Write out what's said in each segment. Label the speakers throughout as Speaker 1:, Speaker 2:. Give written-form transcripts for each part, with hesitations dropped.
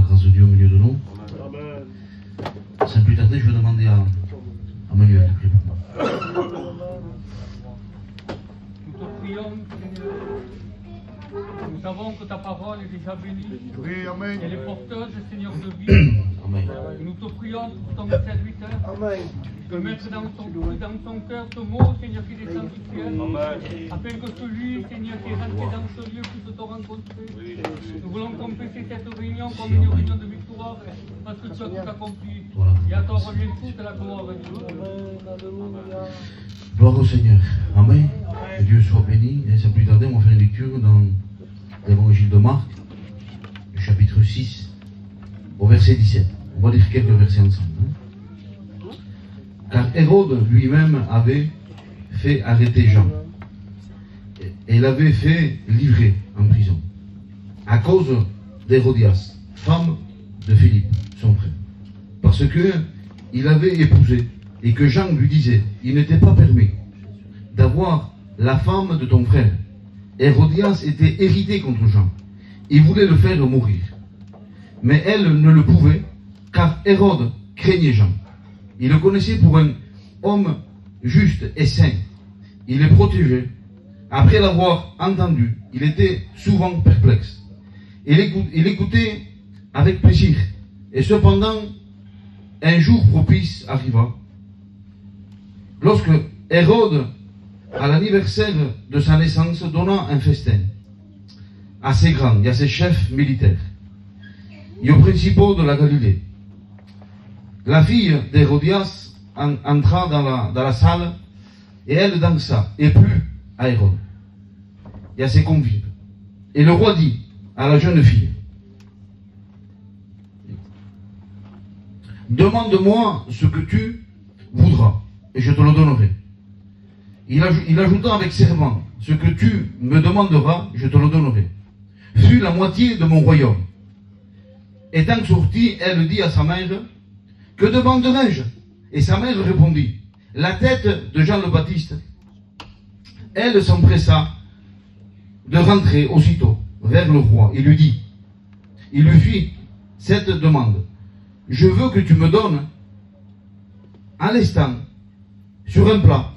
Speaker 1: la grâce de Dieu au milieu de nous. Sans plus tarder, je vais demander à Manuel de prier pour moi.
Speaker 2: Nous te prions, Seigneur. Nous savons que ta parole est déjà bénie.
Speaker 3: Oui, amen.
Speaker 2: Elle est porteuse, Seigneur, de vie.
Speaker 1: Amen.
Speaker 2: Nous te prions pour ton serviteur.
Speaker 3: Amen.
Speaker 2: De mettre dans son cœur ce mot, Seigneur, qui descend du ciel. Afin que celui, Seigneur, qui est rentré dans ce lieu puisse te rencontrer. Nous voulons compléter cette réunion comme une réunion de victoire, parce que tu as tout accompli. Et à toi revient toute la gloire de Dieu.
Speaker 1: Gloire au Seigneur. Amen. Que Dieu soit béni. Et sans plus tarder, on va faire une lecture dans l'évangile de Marc, le chapitre 6, au verset 17. On va lire quelques versets ensemble. Car Hérode lui-même avait fait arrêter Jean et l'avait fait livrer en prison à cause d'Hérodias, femme de Philippe, son frère. Parce que il avait épousé et que Jean lui disait, il n'était pas permis d'avoir la femme de ton frère. Hérodias était irritée contre Jean. Il voulait le faire mourir. Mais elle ne le pouvait, car Hérode craignait Jean. Il le connaissait pour un homme juste et saint. Il le protégeait. Après l'avoir entendu, il était souvent perplexe. Il écoutait avec plaisir. Et cependant, un jour propice arriva. Lorsque Hérode, à l'anniversaire de sa naissance, donna un festin à ses grands et à ses chefs militaires et aux principaux de la Galilée. La fille d'Hérodias entra dans la salle et elle dansa et plut à Hérode et à ses convives. Et le roi dit à la jeune fille, demande-moi ce que tu voudras et je te le donnerai. Il ajouta avec serment, ce que tu me demanderas, je te le donnerai. Fut la moitié de mon royaume. Étant sortie, elle dit à sa mère, que demanderai-je? Et sa mère répondit, la tête de Jean le Baptiste. Elle s'empressa de rentrer aussitôt vers le roi. Il lui fit cette demande. Je veux que tu me donnes, à l'instant, sur un plat,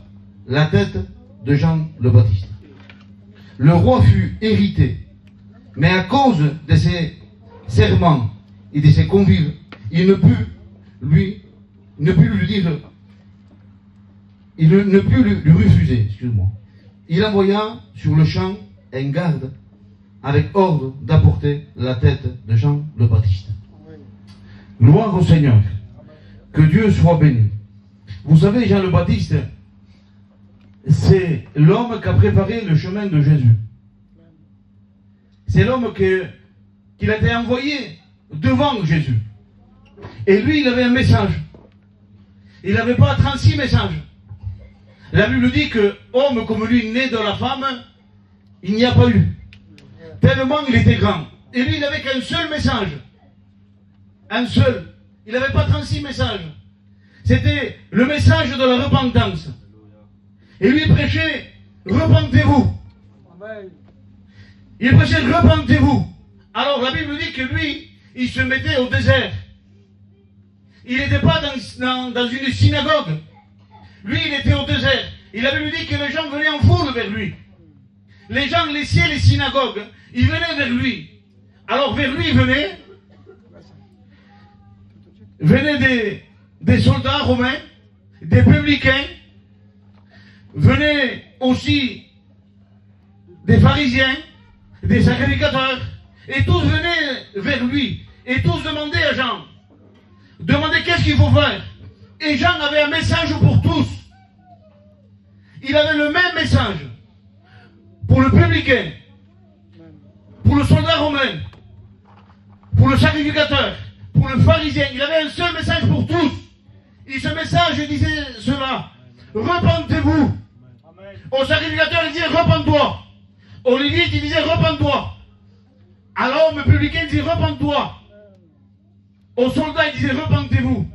Speaker 1: la tête de Jean le Baptiste. Le roi fut irrité, mais à cause de ses serments et de ses convives, il ne put lui refuser, excuse-moi. Il envoya sur le champ un garde avec ordre d'apporter la tête de Jean le Baptiste. Gloire au Seigneur. Que Dieu soit béni. Vous savez, Jean le Baptiste, c'est l'homme qui a préparé le chemin de Jésus. C'est l'homme qui a été envoyé devant Jésus. Et lui, il avait un message. Il n'avait pas 36 messages. La Bible dit que homme comme lui, né de la femme, il n'y a pas eu. Tellement il était grand. Et lui, il n'avait qu'un seul message. Un seul. Il n'avait pas 36 messages. C'était le message de la repentance. Et lui prêchait, repentez-vous. Il prêchait, repentez-vous. Alors la Bible dit que lui, il se mettait au désert. Il n'était pas dans une synagogue. Lui, il était au désert. Et la Bible dit que les gens venaient en foule vers lui. Les gens laissaient les synagogues. Ils venaient vers lui. Alors vers lui venaient des soldats romains, des publicains, venaient aussi des pharisiens, des sacrificateurs, et tous venaient vers lui, et tous demandaient à Jean, demandaient qu'est-ce qu'il faut faire. Et Jean avait un message pour tous. Il avait le même message pour le publicain, pour le soldat romain, pour le sacrificateur, pour le pharisien. Il avait un seul message pour tous. Et ce message disait cela: repentez-vous. Au sacrificateur, il disait repente-toi. Au lévite, il disait repente-toi. À l'homme publicain, il disait repente-toi. Au soldat, il disait repentez-vous.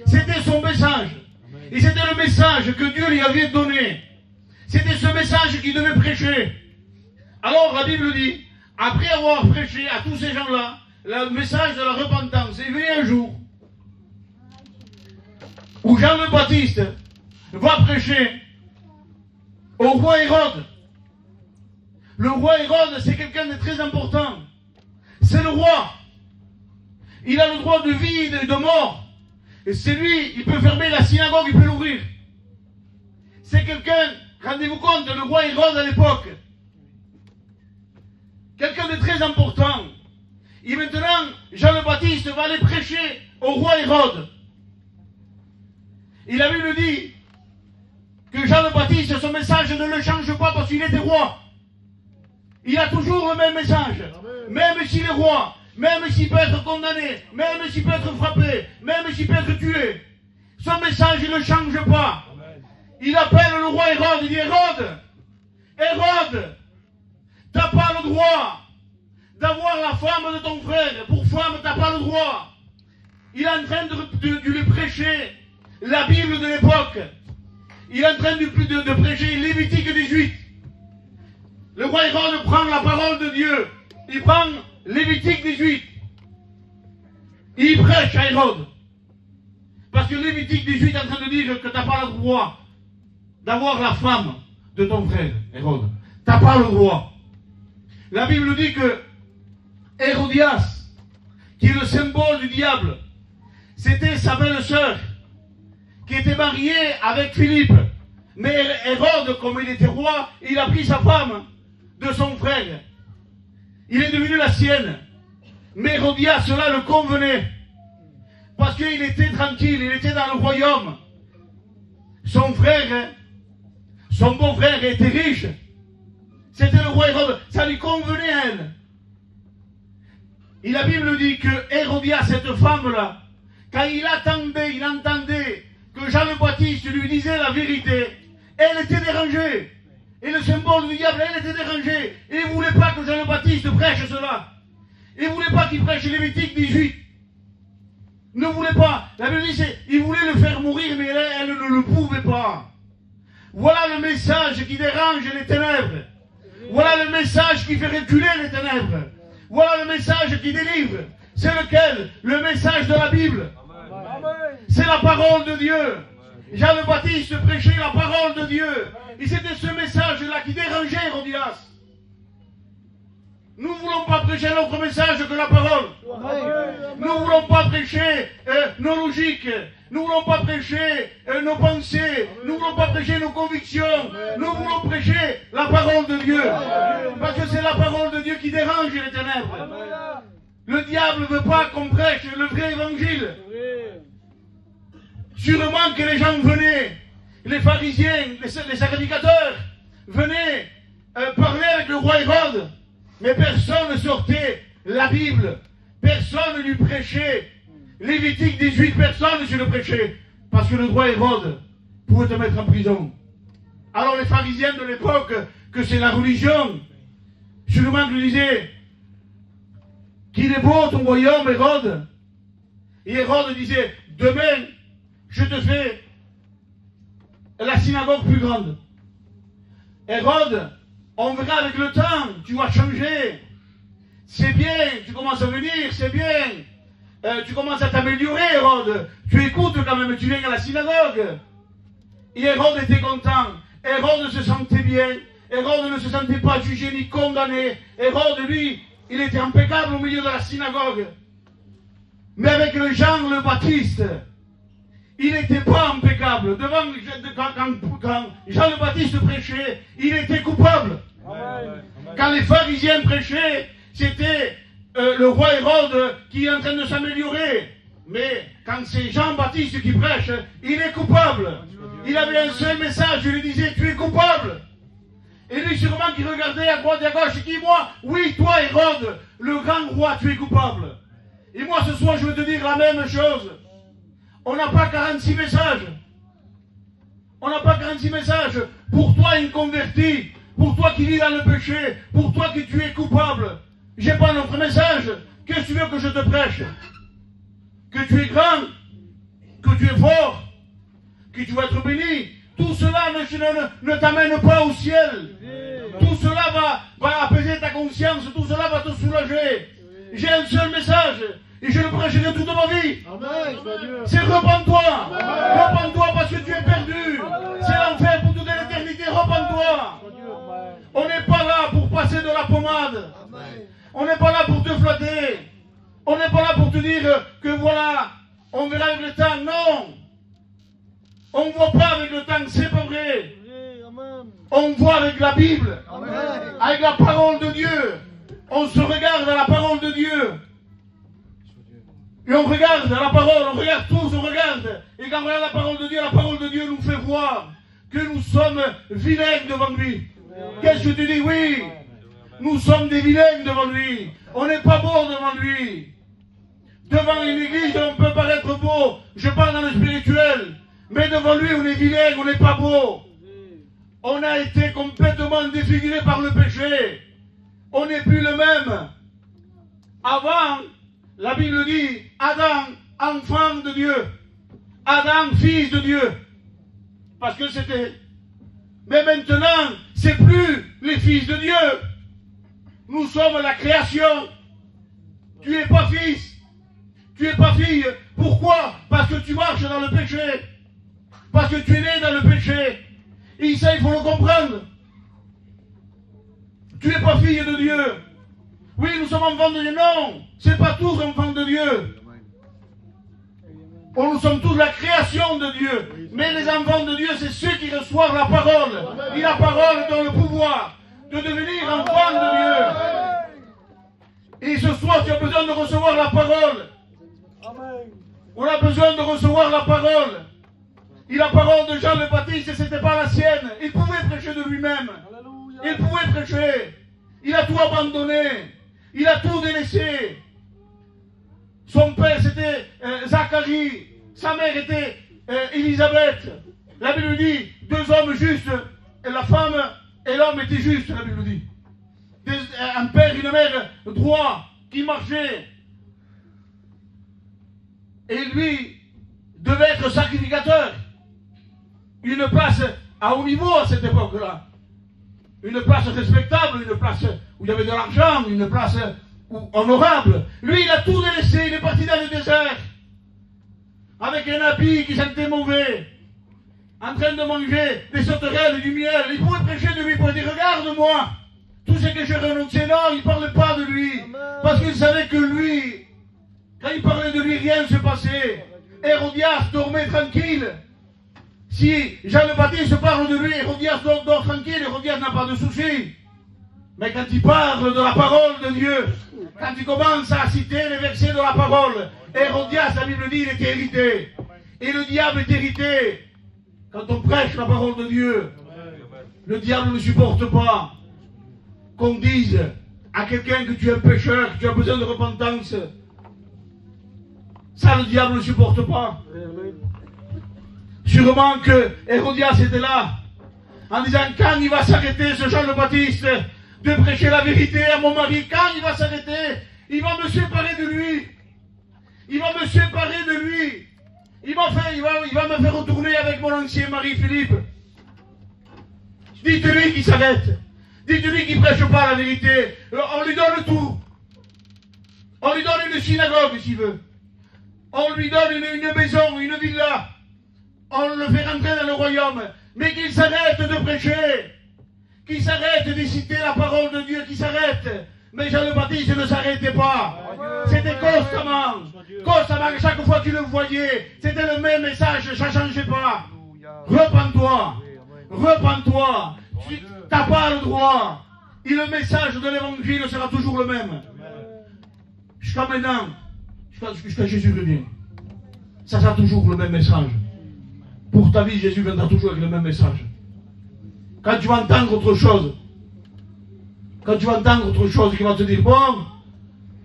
Speaker 1: C'était son message. Et c'était le message que Dieu lui avait donné. C'était ce message qu'il devait prêcher. Alors la Bible dit, après avoir prêché à tous ces gens-là, le message de la repentance. Il vient un jour où Jean le Baptiste va prêcher au roi Hérode. Le roi Hérode, c'est quelqu'un de très important. C'est le roi. Il a le droit de vie et de mort. Et c'est lui, il peut fermer la synagogue, il peut l'ouvrir. C'est quelqu'un, rendez-vous compte, le roi Hérode à l'époque. Quelqu'un de très important. Et maintenant, Jean le Baptiste va aller prêcher au roi Hérode. Et la Bible dit que Jean le Baptiste, son message ne le change pas parce qu'il était roi. Il a toujours le même message. Même s'il est roi, même s'il peut être condamné, même s'il peut être frappé, même s'il peut être tué, son message il ne change pas. Il appelle le roi Hérode, il dit Hérode, Hérode, t'as pas le droit d'avoir la femme de ton frère. Pour femme, t'as pas le droit. Il est en train de lui prêcher la Bible de l'époque. Il est en train de prêcher Lévitique 18. Le roi Hérode prend la parole de Dieu. Il prend Lévitique 18. Il prêche à Hérode. Parce que Lévitique 18 est en train de dire que tu n'as pas le droit d'avoir la femme de ton frère, Hérode. Tu n'as pas le droit. La Bible dit que Hérodias, qui est le symbole du diable, c'était sa belle-sœur, qui était mariée avec Philippe. Mais Hérode, comme il était roi, il a pris sa femme de son frère. Il est devenu la sienne. Mais Hérodias, cela le convenait. Parce qu'il était tranquille, il était dans le royaume. Son frère, son beau-frère était riche. C'était le roi Hérode. Ça lui convenait à elle. Et la Bible dit que Hérodias, cette femme-là, quand il entendait que Jean le Baptiste lui disait la vérité, elle était dérangée. Et le symbole du diable, elle était dérangée. Et il ne voulait pas que Jean le Baptiste prêche cela. Il ne voulait pas qu'il prêche Lévitique 18. Il ne voulait pas. La Bible dit, il voulait le faire mourir, mais elle ne le pouvait pas. Voilà le message qui dérange les ténèbres. Voilà le message qui fait reculer les ténèbres. Voilà le message qui délivre. C'est lequel? Le message de la Bible. C'est la parole de Dieu. Jean le Baptiste prêchait la parole de Dieu. Et c'était ce message-là qui dérangeait Hérodias. Nous ne voulons pas prêcher un autre message que la parole. Nous ne voulons pas prêcher nos logiques. Nous ne voulons pas prêcher nos pensées. Nous ne voulons pas prêcher nos convictions. Nous voulons prêcher la parole de Dieu. Parce que c'est la parole de Dieu qui dérange les ténèbres. Le diable ne veut pas qu'on prêche le vrai évangile. Sûrement que les gens venaient, les pharisiens, les sacrificateurs, venaient parler avec le roi Hérode. Mais personne ne sortait la Bible. Personne ne lui prêchait. Lévitique 18, personne ne le prêchait. Parce que le roi Hérode pouvait te mettre en prison. Alors les pharisiens de l'époque, que c'est la religion, sûrement lui disaient qu'il est beau ton royaume, Hérode. Et Hérode disait, demain, je te fais la synagogue plus grande. Hérode, on verra avec le temps, tu vas changer. C'est bien, tu commences à venir, c'est bien. Tu commences à t'améliorer, Hérode. Tu écoutes quand même, tu viens à la synagogue. Et Hérode était content. Hérode se sentait bien. Hérode ne se sentait pas jugé ni condamné. Hérode, lui, il était impeccable au milieu de la synagogue. Mais avec le Jean le Baptiste, il n'était pas impeccable. Quand Jean le Baptiste prêchait, il était coupable. Quand les pharisiens prêchaient, c'était le roi Hérode qui est en train de s'améliorer. Mais quand c'est Jean-Baptiste qui prêche, il est coupable. Il avait un seul message, je lui disais, tu es coupable. Et lui sûrement qui regardait à droite et à gauche, il dit, moi, oui, toi Hérode, le grand roi, tu es coupable. Et moi ce soir je veux te dire la même chose. On n'a pas 46 messages. On n'a pas 46 messages. Pour toi inconverti, pour toi qui vis dans le péché, pour toi que tu es coupable. J'ai pas notre message. Qu'est-ce que tu veux que je te prêche? Que tu es grand, que tu es fort, que tu vas être béni. Tout cela ne t'amène pas au ciel. Tout cela va apaiser ta conscience, tout cela va te soulager. J'ai un seul message et je le prêcherai toute ma vie. C'est repens-toi. Repens-toi parce que tu es perdu. C'est l'enfer pour toute l'éternité. Repens-toi. On n'est pas là pour passer de la pommade. On n'est pas là pour te flatter. On n'est pas là pour te dire que voilà, on verra avec le temps. Non. On ne voit pas avec le temps, c'est pas vrai. On voit avec la Bible, avec la parole de Dieu. On se regarde à la parole de Dieu. Et on regarde à la parole, on regarde tous, on regarde. Et quand on regarde la parole de Dieu nous fait voir que nous sommes vilains devant lui. Qu'est-ce que tu dis? Oui, nous sommes des vilains devant lui. On n'est pas beau devant lui. Devant une église, on peut paraître beau. Je parle dans le spirituel. Mais devant lui, on est vilain, on n'est pas beau. On a été complètement défiguré par le péché. On n'est plus le même. Avant, la Bible dit, Adam, enfant de Dieu. Adam, fils de Dieu. Parce que c'était... Mais maintenant, c'est plus les fils de Dieu. Nous sommes la création. Tu n'es pas fils. Tu n'es pas fille. Pourquoi? Parce que tu marches dans le péché. Parce que tu es né dans le péché. Et ça, il faut le comprendre. Tu n'es pas fille de Dieu. Oui, nous sommes enfants de Dieu. Non, ce n'est pas tous enfants de Dieu. Nous sommes tous la création de Dieu. Mais les enfants de Dieu, c'est ceux qui reçoivent la parole. Et la parole donne le pouvoir de devenir enfant de Dieu. Et ce soir, tu as besoin de recevoir la parole. On a besoin de recevoir la parole. Et la parole de Jean le Baptiste, ce n'était pas la sienne. Il pouvait prêcher de lui-même. Il pouvait prêcher. Il a tout abandonné. Il a tout délaissé. Son père, c'était Zacharie. Sa mère était Élisabeth. La Bible dit, deux hommes justes. Et la femme et l'homme étaient justes, la Bible dit. Un père et une mère droits qui marchaient. Et lui devait être sacrificateur. Une place à haut niveau à cette époque-là. Une place respectable, une place où il y avait de l'argent, une place honorable. Lui, il a tout délaissé, il est parti dans le désert. Avec un habit qui sentait mauvais. En train de manger des sauterelles et du miel. Il pouvait prêcher de lui pour dire, regarde-moi. Tout ce que j'ai renoncé, non, il ne parlait pas de lui. Parce qu'il savait que lui, quand il parlait de lui, rien ne se passait. Hérodias dormait tranquille. Si Jean le Baptiste parle de lui, Hérodias dort tranquille, Hérodias n'a pas de soucis. Mais quand il parle de la parole de Dieu, quand il commence à citer les versets de la parole, Hérodias, la Bible dit, il est irrité. Et le diable est irrité. Quand on prêche la parole de Dieu, le diable ne supporte pas qu'on dise à quelqu'un que tu es un pécheur, que tu as besoin de repentance. Ça, le diable ne supporte pas. Sûrement que Hérodias était là, en disant, quand il va s'arrêter, ce Jean le Baptiste, de prêcher la vérité à mon mari, quand il va s'arrêter, il va me séparer de lui. Il va me séparer de lui. Il va me faire retourner avec mon ancien mari Philippe. Dites-lui qu'il s'arrête. Dites-lui qu'il ne prêche pas la vérité. On lui donne tout. On lui donne une synagogue s'il veut. On lui donne une maison, une villa. On le fait rentrer dans le royaume. Mais qu'il s'arrête de prêcher. Qu'il s'arrête de citer la parole de Dieu. Qu'il s'arrête. Mais Jean le Baptiste ne s'arrêtait pas. C'était constamment. Constamment, chaque fois que tu le voyais, c'était le même message, ça ne changeait pas. Repens-toi. Repens-toi. Tu n'as pas le droit. Et le message de l'évangile sera toujours le même. Jusqu'à maintenant, jusqu'à Jésus revient. Ça sera toujours le même message. Pour ta vie, Jésus viendra toujours avec le même message. Quand tu vas entendre autre chose, quand tu vas entendre autre chose qui va te dire, bon,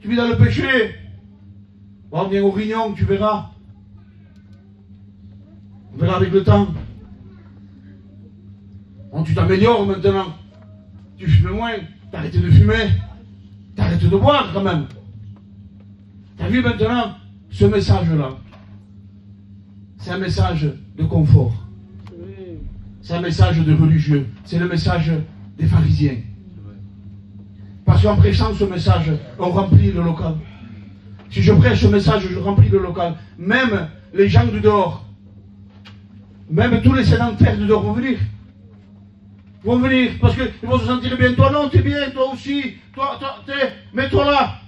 Speaker 1: tu vis dans le péché, bon, viens au Rignon, tu verras. On verra avec le temps. Bon, tu t'améliores maintenant. Tu fumes moins, t'arrêtes de fumer, t'arrêtes de boire quand même. T'as vu maintenant, ce message-là, c'est un message de confort. C'est un message de religieux. C'est le message des pharisiens. Parce
Speaker 3: qu'en prêchant ce message, on remplit le local. Si je prêche ce message, je remplis le local. Même les gens du dehors, même tous les sédentaires du dehors vont venir. Vont venir, parce qu'ils vont se sentir bien. Toi non, t'es bien, toi aussi. Mets-toi là.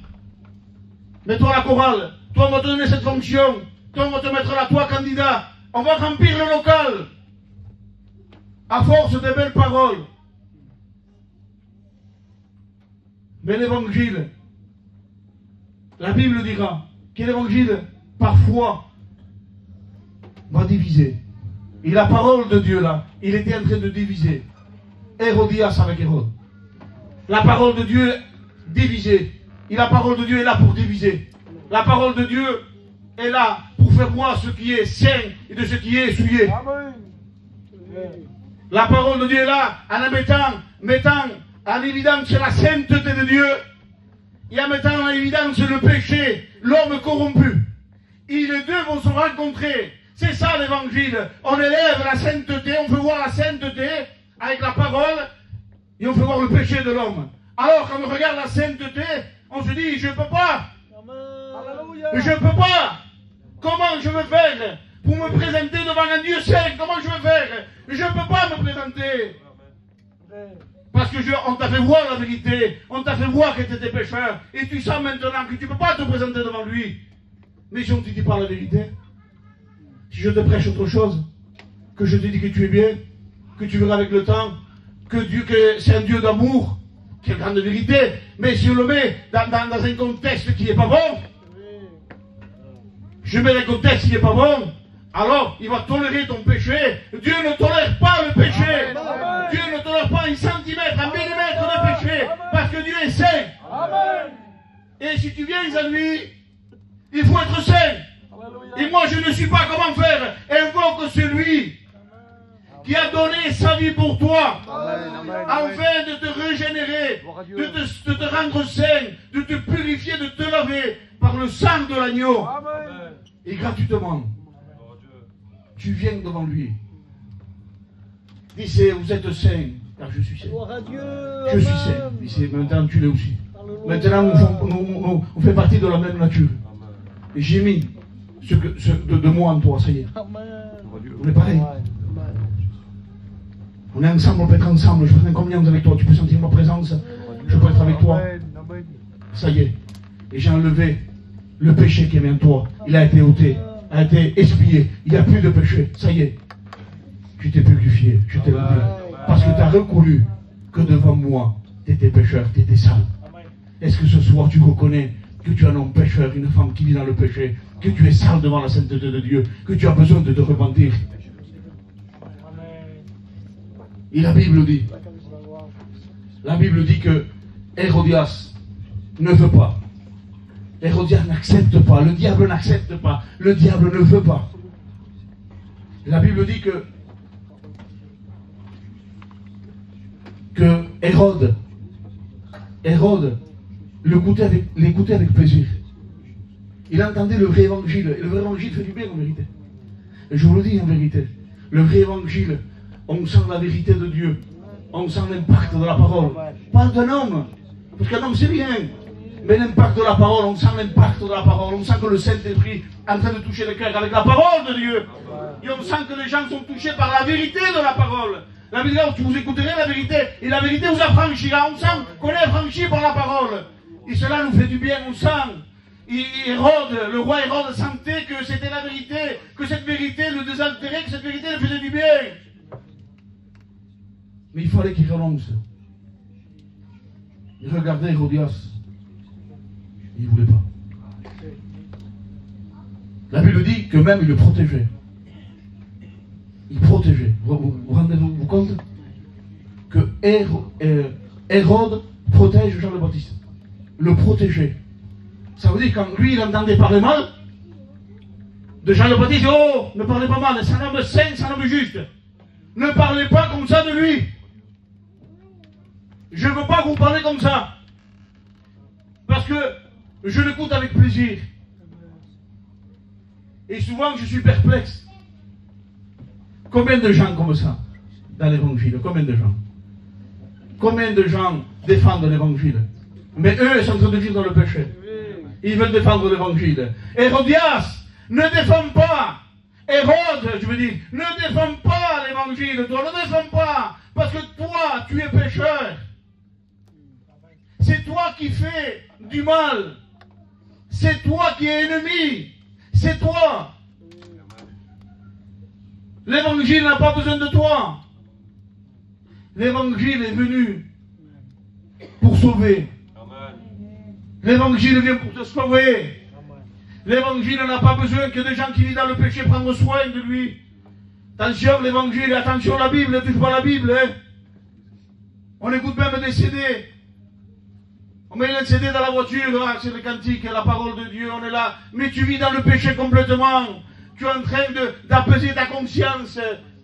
Speaker 3: Mets-toi à la chorale. Toi, on va te donner cette fonction. Toi, on va te mettre là, toi, candidat. On va remplir le local. À force de belles paroles. Mais l'évangile, la Bible dira que l'évangile, parfois, va diviser. Et la parole de Dieu, là, il était en train de diviser. Hérodias avec Hérode. La parole de Dieu divisée. Et la parole de Dieu est là pour diviser. La parole de Dieu est là pour faire voir ce qui est saint et de ce qui est souillé. Amen. La parole de Dieu est là en mettant en évidence la sainteté de Dieu et en mettant en évidence le péché, l'homme corrompu. Et les deux vont se rencontrer. C'est ça l'évangile. On élève la sainteté, on fait voir la sainteté avec la parole et on fait voir le péché de l'homme. Alors quand on regarde la sainteté, on se dit, je ne peux pas. Je ne peux pas. Comment je veux faire pour me présenter devant un Dieu saint? Comment je veux faire? Je ne peux pas me présenter. Parce que on t'a fait voir la vérité. On t'a fait voir que tu étais pécheur. Et tu sens maintenant que tu ne peux pas te présenter devant lui. Mais si on ne te dit pas la vérité, si je te prêche autre chose, que je te dis que tu es bien, que tu verras avec le temps, que c'est un Dieu d'amour, quelle grande vérité. Mais si on le met dans un contexte qui n'est pas bon, je mets un contexte qui n'est pas bon, alors il va tolérer ton péché. Dieu ne tolère pas le péché. Amen. Dieu ne tolère pas un centimètre, un millimètre de péché. Amen. Parce que Dieu est saint. Amen. Et si tu viens à lui, il faut être saint. Alléluia. Et moi je ne sais pas comment faire. Invoque celui qui a donné sa vie pour toi, afin de te régénérer, de te rendre saint, de te purifier, de te laver par le sang de l'agneau. Et gratuitement, tu viens devant lui. Dis, vous êtes saint, car je suis saint. Je suis saint. Dis, maintenant tu l'es aussi. Maintenant on fait partie de la même nature. Et j'ai mis de moi en toi, ça y est. On est pareil. On est ensemble, on peut être ensemble. Je peux être en communion avec toi. Tu peux sentir ma présence. Je peux être avec toi. Ça y est. Et j'ai enlevé le péché qui est en toi. Il a été ôté, a été expié. Il n'y a plus de péché. Ça y est. Je t'ai purifié. Je t'ai lavé. Parce que tu as reconnu que devant moi, tu étais pécheur, tu étais sale. Est-ce que ce soir tu reconnais que tu es un homme pécheur, une femme qui vit dans le péché, que tu es sale devant la sainteté de Dieu, que tu as besoin de te repentir? Et la Bible dit que Hérodias ne veut pas. Hérodias n'accepte pas. Le diable n'accepte pas. Le diable ne veut pas. La Bible dit que Hérode l'écoutait avec plaisir. Il entendait le vrai évangile. Et le vrai évangile fait du bien en vérité. Et je vous le dis en vérité. Le vrai évangile, on sent la vérité de Dieu. On sent l'impact de la parole. Pas d'un homme. Parce qu'un homme c'est rien. Mais l'impact de la parole, on sent l'impact de la parole. On sent que le Saint-Esprit est en train de toucher le cœur avec la parole de Dieu. Et on sent que les gens sont touchés par la vérité de la parole. La vérité, vous écouterez la vérité. Et la vérité vous affranchira. On sent qu'on est affranchi par la parole. Et cela nous fait du bien. On sent. Hérode, le roi Hérode sentait que c'était la vérité. Que cette vérité le désaltérait. Que cette vérité le faisait du bien. Mais il fallait qu'il renonce. Il regardait Hérodias. Il ne voulait pas. La Bible dit que même il le protégeait. Il protégeait. Vous rendez-vous compte que Hérode protège Jean le Baptiste. Le protégeait. Ça veut dire quand lui il entendait parler mal de Jean le Baptiste, oh, ne parlez pas mal, c'est un homme saint, c'est un homme juste. Ne parlez pas comme ça de lui. Je ne veux pas que vous parlez comme ça. Parce que je l'écoute avec plaisir. Et souvent je suis perplexe. Combien de gens comme ça dans l'évangile? Combien de gens? Combien de gens défendent l'évangile? Mais eux, ils sont en train de vivre dans le péché. Ils veulent défendre l'évangile. Hérodias, ne défends pas. Hérode, je veux dire, ne défends pas l'évangile. Toi, ne défends pas. Parce que toi, tu es pécheur. C'est toi qui fais du mal. C'est toi qui es ennemi. C'est toi. L'évangile n'a pas besoin de toi. L'évangile est venu pour sauver. L'évangile vient pour te sauver. L'évangile n'a pas besoin que des gens qui vivent dans le péché prennent soin de lui. Attention l'évangile, attention la Bible, ne touche pas la Bible. Hein. On écoute même des CD. On met un CD dans la voiture, hein, c'est le cantique, la parole de Dieu, on est là. Mais tu vis dans le péché complètement. Tu es en train d'apaiser ta conscience.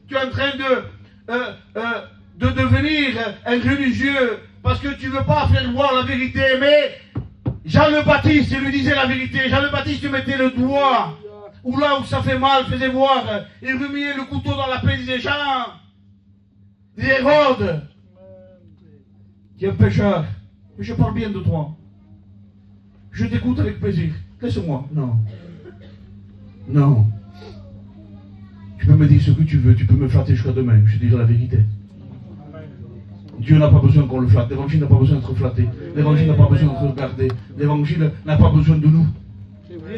Speaker 3: Tu es en train de devenir un religieux parce que tu ne veux pas faire voir la vérité. Mais Jean le Baptiste lui disait la vérité. Jean le Baptiste mettait le doigt ou là où ça fait mal, faisait voir. Il remuait le couteau dans la plaie, disait Jean, disait Hérode, tu es un pécheur. Mais je parle bien de toi. Je t'écoute avec plaisir. Laisse-moi. Non. Non. Tu peux me dire ce que tu veux. Tu peux me flatter jusqu'à demain. Je te dirai la vérité. Dieu n'a pas besoin qu'on le flatte. L'évangile n'a pas besoin d'être flatté. L'évangile n'a pas besoin d'être regardé. L'évangile n'a pas besoin de nous.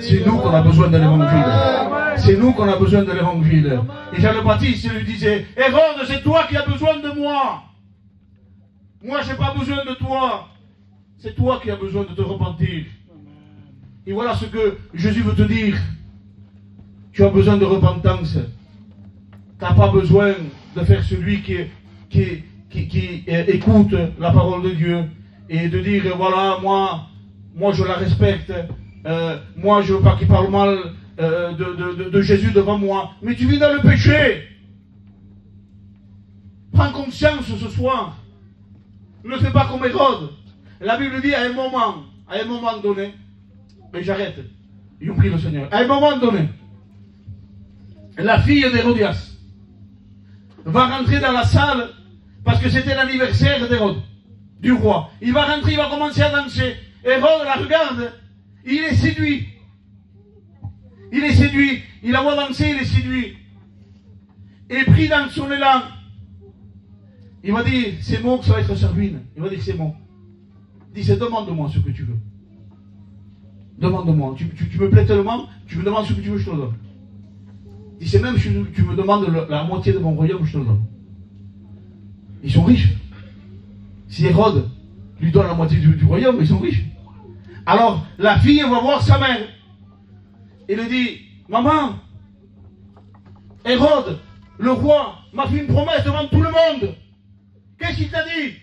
Speaker 3: C'est nous qu'on a besoin de l'évangile. C'est nous qu'on a besoin de l'évangile. Et Jean le Baptiste lui disait, Hérode, c'est toi qui as besoin de moi. Moi, je n'ai pas besoin de toi. C'est toi qui as besoin de te repentir. Et voilà ce que Jésus veut te dire. Tu as besoin de repentance. Tu n'as pas besoin de faire celui qui écoute la parole de Dieu et de dire, voilà, moi je la respecte. Moi je ne veux pas qu'il parle mal de Jésus devant moi. Mais tu vis dans le péché. Prends conscience ce soir. Ne fais pas comme Hérode. La Bible dit à un moment donné, mais j'arrête, ils ont pris le Seigneur. À un moment donné, la fille d'Hérodias va rentrer dans la salle parce que c'était l'anniversaire d'Hérode, du roi. Il va rentrer, il va commencer à danser. Hérode la regarde, il est séduit. Il est séduit, il la voit danser, il est séduit. Et pris dans son élan, il va dire, c'est bon que ça va être servine. Il va dire, c'est bon. Il dit, demande-moi ce que tu veux. Demande-moi. Tu me plais tellement, tu me demandes ce que tu veux, je te le donne. Il dit, c'est même si tu me demandes la moitié de mon royaume, je te le donne. Ils sont riches. Si Hérode lui donne la moitié du royaume, ils sont riches. Alors, la fille va voir sa mère. Et lui dit, maman, Hérode, le roi, m'a fait une promesse devant tout le monde. Qu'est-ce qu'il t'a dit?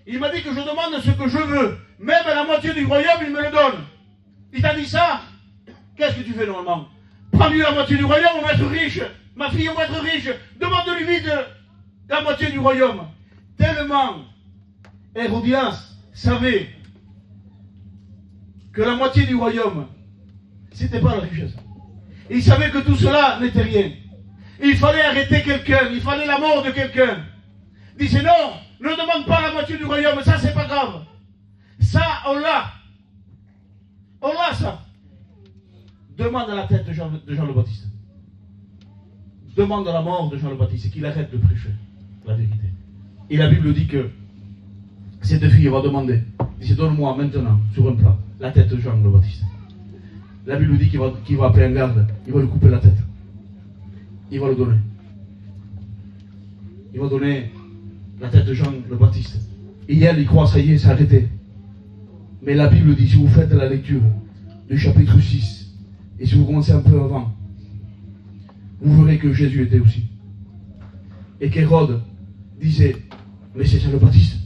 Speaker 3: Il m'a dit que je demande ce que je veux. Même la moitié du royaume, il me le donne. Il t'a dit ça? Qu'est-ce que tu fais normalement? Prends-lui la moitié du royaume, on va être riche. Ma fille, on va être riche. Demande-lui vite la moitié du royaume. Tellement Hérodias savait que la moitié du royaume, c'était pas la richesse. Il savait que tout cela n'était rien. Il fallait arrêter quelqu'un, il fallait la mort de quelqu'un. Il disait non, ne demande pas la moitié du royaume, ça c'est pas grave. Ça, on l'a. On l'a ça. Demande à la tête de Jean le Baptiste. Demande à la mort de Jean le Baptiste qu'il arrête de prêcher la vérité. Et la Bible dit que cette fille va demander, il dit donne-moi maintenant sur un plat la tête de Jean le Baptiste. La Bible dit qu'il va appeler un garde, il va lui couper la tête. Il va le donner. Il va donner la tête de Jean le Baptiste. Et elle, il croit, ça y est, c'est arrêté. Mais la Bible dit, si vous faites la lecture du chapitre 6, et si vous commencez un peu avant, vous verrez que Jésus était aussi. Et qu'Hérode disait, mais c'est Jean le Baptiste.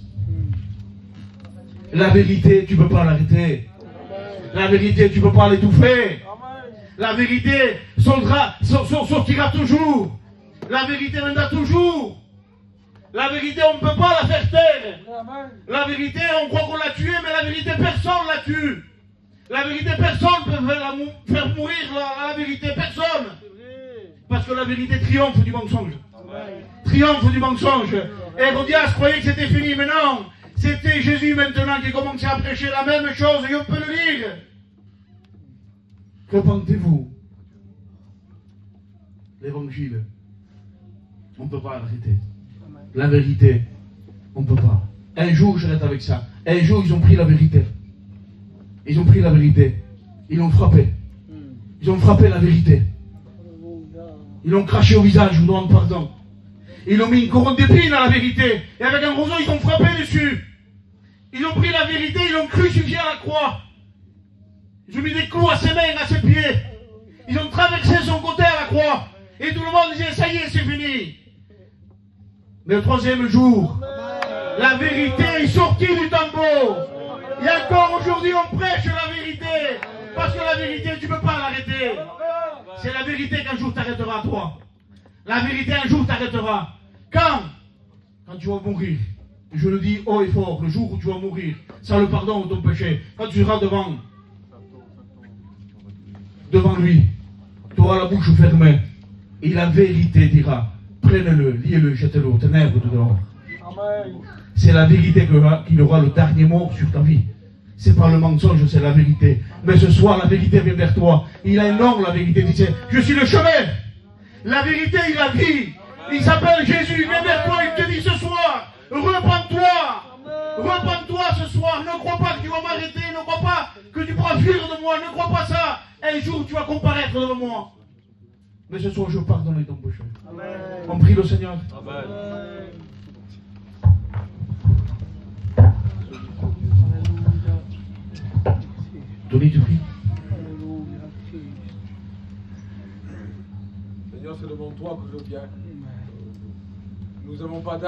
Speaker 3: La vérité, tu ne peux pas l'arrêter. La vérité, tu ne peux pas l'étouffer. La vérité sortira toujours. La vérité viendra toujours. La vérité, on ne peut pas la faire taire. La vérité, on croit qu'on l'a tuée, mais la vérité, personne ne la tue. La vérité, personne ne peut faire mourir la vérité, personne. Parce que la vérité triomphe du mensonge. Triomphe du mensonge. Hérodias croyait que c'était fini, mais non. C'était Jésus maintenant qui commençait à prêcher la même chose, et on peut le lire. Repentez-vous. L'évangile, on ne peut pas l'arrêter. La vérité, on ne peut pas. Un jour, j'arrête avec ça. Un jour, ils ont pris la vérité. Ils ont pris la vérité. Ils l'ont frappé. Ils ont frappé la vérité. Ils l'ont craché au visage, je vous demande pardon. Ils ont mis une couronne d'épines à la vérité. Et avec un roseau, ils ont frappé dessus. Ils ont pris la vérité, ils l'ont crucifié à la croix. Ils ont mis des clous à ses mains, à ses pieds. Ils ont traversé son côté à la croix. Et tout le monde disait, ça y est, c'est fini. Mais le troisième jour, la vérité est sortie du tombeau. Et encore aujourd'hui, on prêche la vérité. Parce que la vérité, tu ne peux pas l'arrêter. C'est la vérité qu'un jour t'arrêtera, toi. La vérité, un jour t'arrêtera. Quand tu vas mourir. Je le dis haut et fort, le jour où tu vas mourir, sans le pardon de ton péché, quand tu seras devant lui, tu auras la bouche fermée. Et la vérité dira, prenez-le, liez-le, jetez-le aux ténèbres de dehors. C'est la vérité qu'il aura le dernier mot sur ta vie. C'est pas le mensonge, c'est la vérité. Mais ce soir, la vérité vient vers toi. Il a un nom, la vérité. Il dit, je suis le chemin. La vérité, il a dit. Il s'appelle Jésus. Il vient vers toi, il te dit ce soir, repends-toi. Repends-toi ce soir. Ne crois pas que tu vas m'arrêter. Ne crois pas que tu pourras fuir de moi. Ne crois pas ça. Un jour, tu vas comparaître devant moi. Mais ce soir, je pardonne ton péché. On prie le Seigneur. Amen. Tony, tu pries.
Speaker 4: Seigneur, c'est devant toi que je viens. Nous n'avons pas